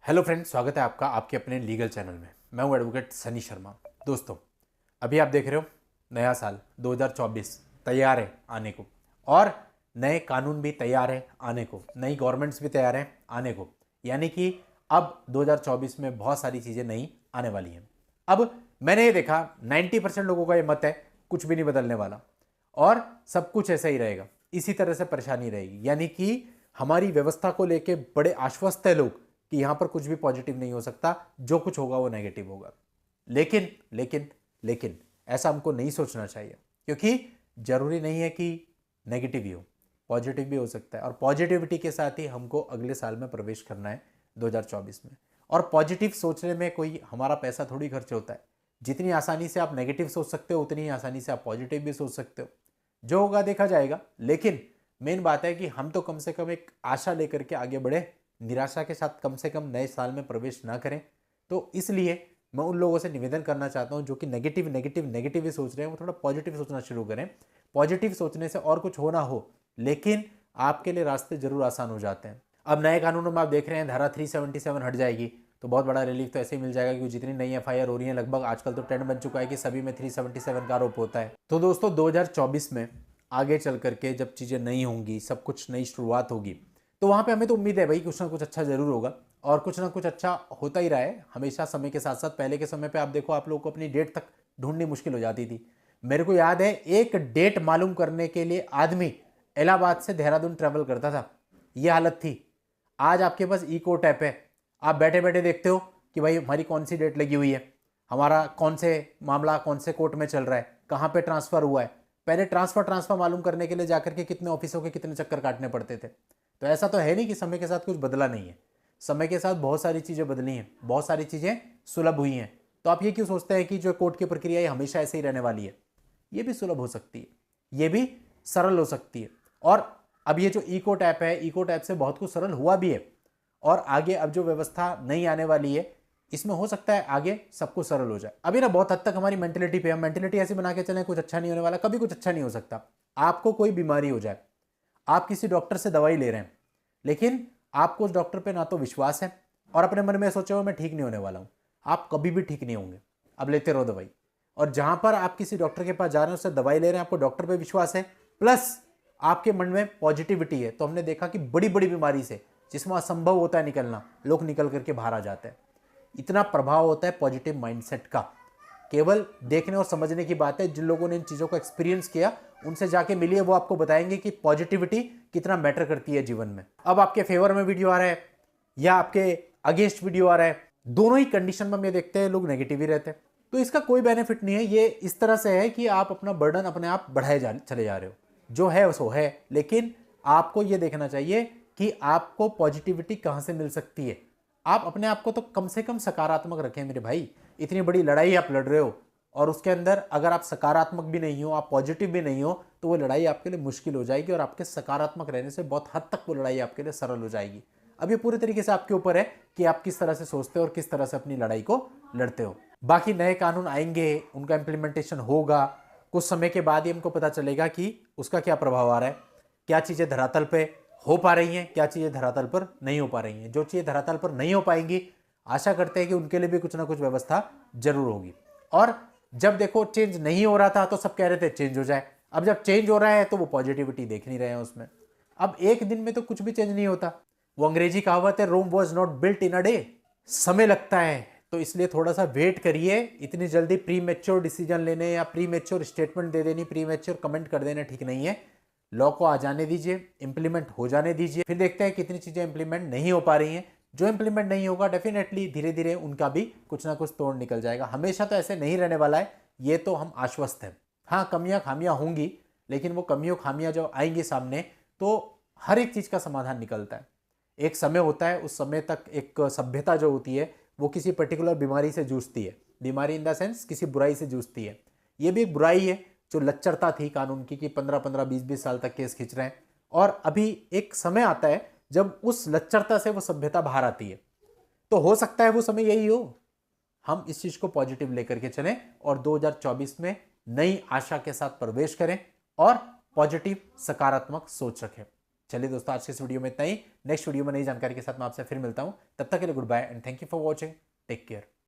Hello friends, स्वागत है आपका आपके अपने लीगल चैनल में। मैं हूं एडवोकेट सनी शर्मा। दोस्तों, अभी आप देख रहे हो नया साल 2024 तैयार है आने को, और नए कानून भी तैयार है आने को, नई गवर्नमेंट्स भी तैयार हैं आने को। यानी कि अब 2024 में बहुत सारी चीज़ें नई आने वाली हैं। अब मैंने ये देखा 90% लोगों का ये मत है कुछ भी नहीं बदलने वाला और सब कुछ ऐसा ही रहेगा, इसी तरह से परेशानी रहेगी। यानी कि हमारी व्यवस्था को लेके बड़े आश्वस्त है लोग कि यहां पर कुछ भी पॉजिटिव नहीं हो सकता, जो कुछ होगा वो नेगेटिव होगा। लेकिन लेकिन लेकिन ऐसा हमको नहीं सोचना चाहिए, क्योंकि जरूरी नहीं है कि नेगेटिव ही हो, पॉजिटिव भी हो सकता है। और पॉजिटिविटी के साथ ही हमको अगले साल में प्रवेश करना है 2024 में। और पॉजिटिव सोचने में कोई हमारा पैसा थोड़ी खर्च होता है। जितनी आसानी से आप नेगेटिव सोच सकते हो उतनी ही आसानी से आप पॉजिटिव भी सोच सकते हो। जो होगा देखा जाएगा। लेकिन मेन बात है कि हम तो कम से कम एक आशा लेकर के आगे बढ़े, निराशा के साथ कम से कम नए साल में प्रवेश ना करें। तो इसलिए मैं उन लोगों से निवेदन करना चाहता हूं जो कि नेगेटिव नेगेटिव नेगेटिव ही सोच रहे हैं, वो थोड़ा पॉजिटिव सोचना शुरू करें। पॉजिटिव सोचने से और कुछ हो ना हो, लेकिन आपके लिए रास्ते जरूर आसान हो जाते हैं। अब नए कानूनों में आप देख रहे हैं धारा 377 हट जाएगी तो बहुत बड़ा रिलीफ तो ऐसे ही मिल जाएगा, क्योंकि जितनी नई एफआईआर हो रही है लगभग आजकल तो ट्रेंड बन चुका है कि सभी में 377 का आरोप होता है। तो दोस्तों, 2024 में आगे चल करके जब चीज़ें नई होंगी, सब कुछ नई शुरुआत होगी, तो वहाँ पे हमें तो उम्मीद है भाई कुछ ना कुछ अच्छा जरूर होगा। और कुछ ना कुछ अच्छा होता ही रहा है हमेशा समय के साथ साथ। पहले के समय पे आप देखो, आप लोगों को अपनी डेट तक ढूंढनी मुश्किल हो जाती थी। मेरे को याद है एक डेट मालूम करने के लिए आदमी इलाहाबाद से देहरादून ट्रेवल करता था, ये हालत थी। आज आपके पास ई कोर्ट ऐप है, आप बैठे बैठे देखते हो कि भाई हमारी कौन सी डेट लगी हुई है, हमारा कौन से मामला कौन से कोर्ट में चल रहा है, कहाँ पे ट्रांसफर हुआ है। पहले ट्रांसफर मालूम करने के लिए जाकर के कितने ऑफिसों के कितने चक्कर काटने पड़ते थे। तो ऐसा तो है नहीं कि समय के साथ कुछ बदला नहीं है। समय के साथ बहुत सारी चीज़ें बदली हैं, बहुत सारी चीज़ें सुलभ हुई हैं। तो आप ये क्यों सोचते हैं कि जो कोर्ट की प्रक्रिया है हमेशा ऐसे ही रहने वाली है? ये भी सुलभ हो सकती है, ये भी सरल हो सकती है। और अब ये जो ई कोर्ट ऐप है, ई कोर्ट ऐप से बहुत कुछ सरल हुआ भी है। और आगे अब जो व्यवस्था नई आने वाली है, इसमें हो सकता है आगे सब कुछ सरल हो जाए। अभी ना बहुत हद तक हमारी मेंटेलिटी पे, हम मेंटेलिटी ऐसी बना के चलें कुछ अच्छा नहीं होने वाला, कभी कुछ अच्छा नहीं हो सकता। आपको कोई बीमारी हो जाए, आप किसी डॉक्टर से दवाई ले रहे हैं, लेकिन आपको उस डॉक्टर पे ना तो विश्वास है और अपने मन में सोचे हो मैं ठीक नहीं होने वाला हूं, आप कभी भी ठीक नहीं होंगे। अब लेते रहो दवाई। और जहां पर आप किसी डॉक्टर के पास जा रहे हैं, उससे दवाई ले रहे हैं, आपको डॉक्टर पे विश्वास है, प्लस आपके मन में पॉजिटिविटी है, तो हमने देखा कि बड़ी बड़ी बीमारी से जिसमें असंभव होता है निकलना, लोग निकल करके बाहर आ जाते हैं। इतना प्रभाव होता है पॉजिटिव माइंडसेट का। केवल देखने और समझने की बात है। जिन लोगों ने इन चीज़ों को एक्सपीरियंस किया उनसे जाके मिलिए, वो आपको बताएंगे कि पॉजिटिविटी कितना मैटर करती है जीवन में। अब आपके फेवर में वीडियो आ रहा है या आपके अगेंस्ट वीडियो आ रहा है, दोनों ही कंडीशन में हम ये देखते हैं लोग नेगेटिव ही रहते हैं। तो इसका कोई बेनिफिट नहीं है। ये इस तरह से है कि आप अपना बर्डन अपने आप बढ़ाए चले जा रहे हो। जो है सो है, लेकिन आपको ये देखना चाहिए कि आपको पॉजिटिविटी कहां से मिल सकती है। आप अपने आप को तो कम से कम सकारात्मक रखें मेरे भाई। इतनी बड़ी लड़ाई आप लड़ रहे हो और उसके अंदर अगर आप सकारात्मक भी नहीं हो, आप पॉजिटिव भी नहीं हो, तो वो लड़ाई आपके लिए मुश्किल हो जाएगी और आपके सकारात्मक रहने से बहुत हद तक वो लड़ाई आपके लिए सरल हो जाएगी। अब ये पूरी तरीके से आपके ऊपर है कि आप किस तरह से सोचते हो और किस तरह से अपनी लड़ाई को लड़ते हो। बाकी नए कानून आएंगे, उनका इंप्लीमेंटेशन होगा, कुछ समय के बाद ही हमको पता चलेगा कि उसका क्या प्रभाव आ रहा है, क्या चीज़ें धरातल पे हो पा रही हैं, क्या चीज़ें धरातल पर नहीं हो पा रही हैं। जो चीज़ें धरातल पर नहीं हो पाएंगी, आशा करते हैं कि उनके लिए भी कुछ ना कुछ व्यवस्था जरूर होगी। और जब देखो चेंज नहीं हो रहा था तो सब कह रहे थे चेंज हो जाए, अब जब चेंज हो रहा है तो वो पॉजिटिविटी देख नहीं रहे हैं उसमें। अब एक दिन में तो कुछ भी चेंज नहीं होता। वो अंग्रेजी कहावत है, Rome was not built in a day. समय लगता है, तो इसलिए थोड़ा सा वेट करिए। इतनी जल्दी प्री मैच्योर डिसीजन लेने या प्री मैच्योर स्टेटमेंट दे देनी, प्री मैच्योर कमेंट कर देना ठीक नहीं है। लॉ को आ जाने दीजिए, इंप्लीमेंट हो जाने दीजिए, फिर देखते हैं कितनी चीजें इंप्लीमेंट नहीं हो पा रही हैं। जो इंप्लीमेंट नहीं होगा डेफिनेटली धीरे धीरे उनका भी कुछ ना कुछ तोड़ निकल जाएगा। हमेशा तो ऐसे नहीं रहने वाला है, ये तो हम आश्वस्त हैं। हाँ, कमियां खामियां होंगी, लेकिन वो कमियों खामियां जब आएंगी सामने तो हर एक चीज का समाधान निकलता है। एक समय होता है, उस समय तक एक सभ्यता जो होती है वो किसी पर्टिकुलर बीमारी से जूझती है। बीमारी इन द सेंस किसी बुराई से जूझती है। ये भी एक बुराई है जो लच्चरता थी कानून की, कि 15-15 20-20 साल तक केस खींच रहे हैं। और अभी एक समय आता है जब उस लच्चरता से वो सभ्यता बाहर आती है। तो हो सकता है वो समय यही हो। हम इस चीज को पॉजिटिव लेकर के चलें और 2024 में नई आशा के साथ प्रवेश करें और पॉजिटिव सकारात्मक सोच रखें। चलिए दोस्तों, आज के इस वीडियो में इतना ही। नेक्स्ट वीडियो में नई जानकारी के साथ मैं आपसे फिर मिलता हूँ। तब तक के लिए good bye and thank you for watching. Take care.